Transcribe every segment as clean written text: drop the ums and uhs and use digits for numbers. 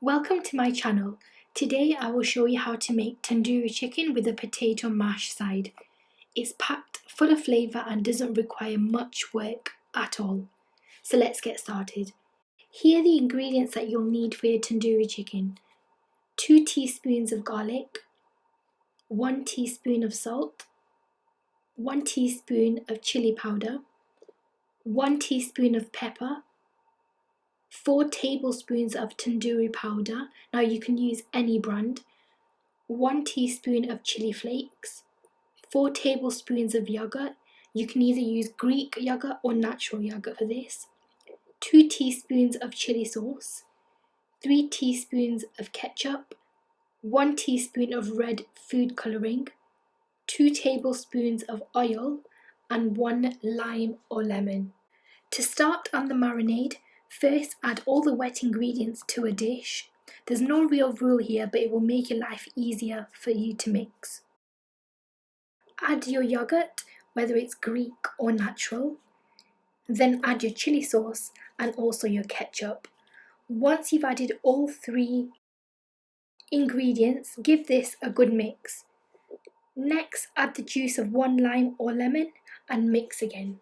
Welcome to my channel. Today I will show you how to make tandoori chicken with a potato mash side. It's packed full of flavour and doesn't require much work at all. So let's get started. Here are the ingredients that you'll need for your tandoori chicken. 2 teaspoons of garlic, 1 teaspoon of salt, 1 teaspoon of chilli powder, 1 teaspoon of pepper, 4 tablespoons of tandoori powder. Now you can use any brand. 1 teaspoon of chili flakes, 4 tablespoons of yogurt. You can either use Greek yogurt or natural yogurt for this. 2 teaspoons of chili sauce, 3 teaspoons of ketchup, 1 teaspoon of red food colouring, 2 tablespoons of oil, and 1 lime or lemon. To start on the marinade, first add all the wet ingredients to a dish. There's no real rule here, but it will make your life easier for you to mix. Add your yogurt, whether it's Greek or natural. Then add your chili sauce and also your ketchup. Once you've added all 3 ingredients, give this a good mix. Next, add the juice of 1 lime or lemon and mix again.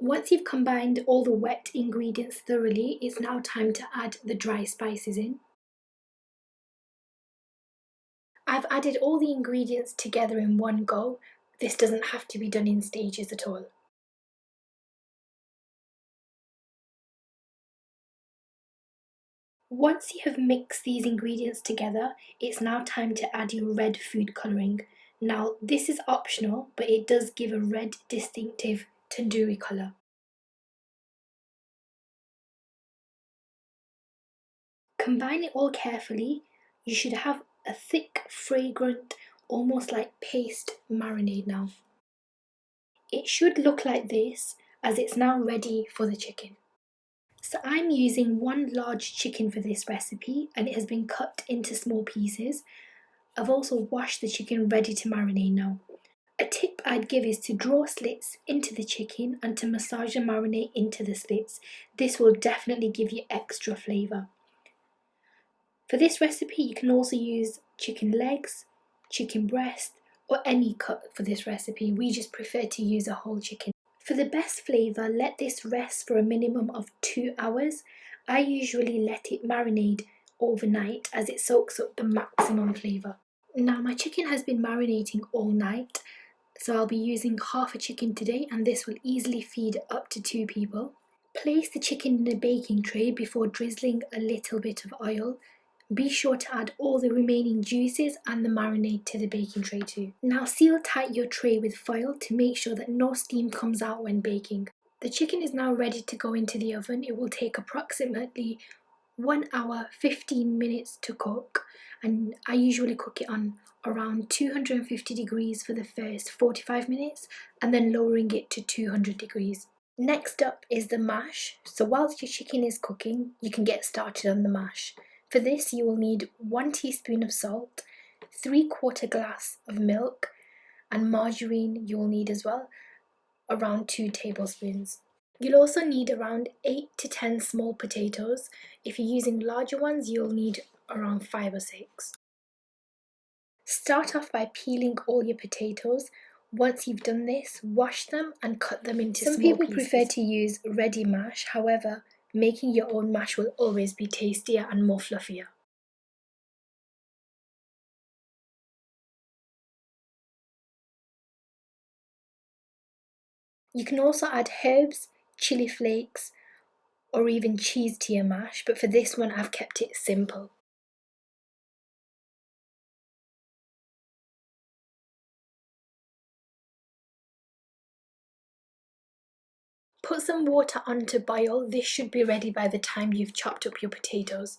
Once you've combined all the wet ingredients thoroughly, it's now time to add the dry spices in. I've added all the ingredients together in one go. This doesn't have to be done in stages at all. Once you have mixed these ingredients together, it's now time to add your red food colouring. Now, this is optional, but it does give a red distinctive tandoori colour. Combine it all carefully. You should have a thick, fragrant, almost like paste marinade now. It should look like this, as it's now ready for the chicken. So I'm using 1 large chicken for this recipe, and it has been cut into small pieces. I've also washed the chicken ready to marinate now. A tip I'd give is to draw slits into the chicken and to massage the marinade into the slits. This will definitely give you extra flavour. For this recipe, you can also use chicken legs, chicken breast, or any cut for this recipe. We just prefer to use a whole chicken. For the best flavour, let this rest for a minimum of 2 hours. I usually let it marinate overnight as it soaks up the maximum flavour. Now my chicken has been marinating all night, so I'll be using half a chicken today, and this will easily feed up to 2 people. Place the chicken in a baking tray before drizzling a little bit of oil. Be sure to add all the remaining juices and the marinade to the baking tray too. Now seal tight your tray with foil to make sure that no steam comes out when baking. The chicken is now ready to go into the oven. It will take approximately 1 hour 15 minutes to cook, and I usually cook it on around 250 degrees for the first 45 minutes and then lowering it to 200 degrees. Next up is the mash. So whilst your chicken is cooking, you can get started on the mash. For this you will need 1 teaspoon of salt, 3/4 glass of milk, and margarine you will need as well, around 2 tablespoons. You'll also need around 8 to 10 small potatoes. If you're using larger ones, you'll need around 5 or 6. Start off by peeling all your potatoes. Once you've done this, wash them and cut them into small pieces. Some people prefer to use ready mash, however, making your own mash will always be tastier and more fluffier. You can also add herbs, chili flakes, or even cheese to your mash, but for this one I've kept it simple. Put some water on to boil. This should be ready by the time you've chopped up your potatoes.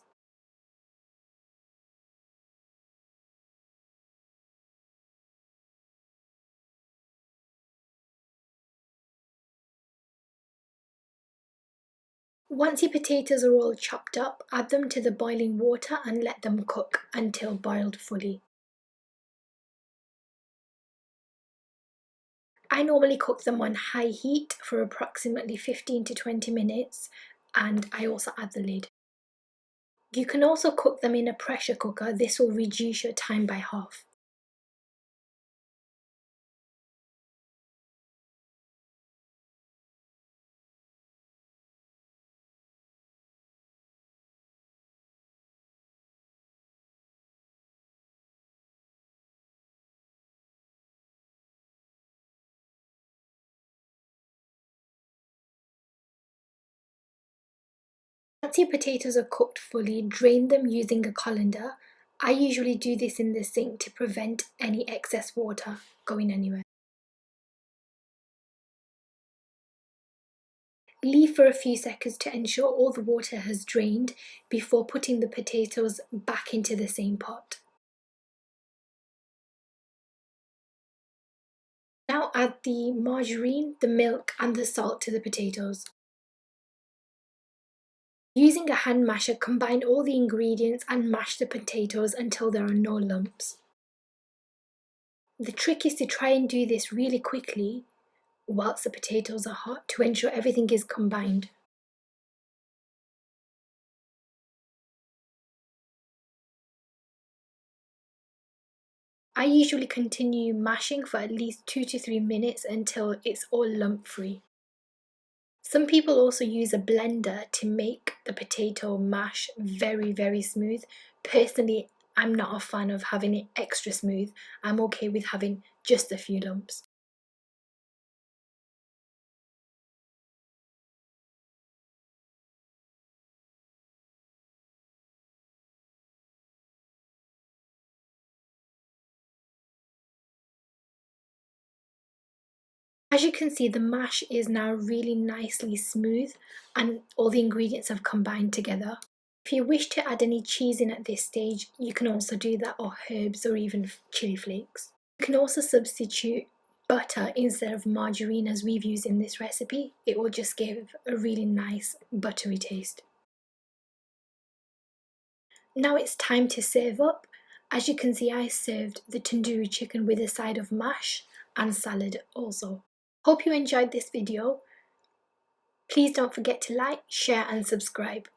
Once your potatoes are all chopped up, add them to the boiling water and let them cook until boiled fully. I normally cook them on high heat for approximately 15 to 20 minutes, and I also add the lid. You can also cook them in a pressure cooker. This will reduce your time by half. Once your potatoes are cooked fully, drain them using a colander. I usually do this in the sink to prevent any excess water going anywhere. Leave for a few seconds to ensure all the water has drained before putting the potatoes back into the same pot. Now add the margarine, the milk and the salt to the potatoes. Using a hand masher, combine all the ingredients and mash the potatoes until there are no lumps. The trick is to try and do this really quickly whilst the potatoes are hot to ensure everything is combined. I usually continue mashing for at least 2 to 3 minutes until it's all lump free. Some people also use a blender to make the potato mash very smooth. Personally, I'm not a fan of having it extra smooth. I'm okay with having just a few lumps. As you can see, the mash is now really nicely smooth and all the ingredients have combined together. If you wish to add any cheese in at this stage, you can also do that, or herbs or even chili flakes. You can also substitute butter instead of margarine as we've used in this recipe. It will just give a really nice buttery taste. Now it's time to serve up. As you can see, I served the tandoori chicken with a side of mash and salad also. Hope you enjoyed this video. Please don't forget to like, share and subscribe.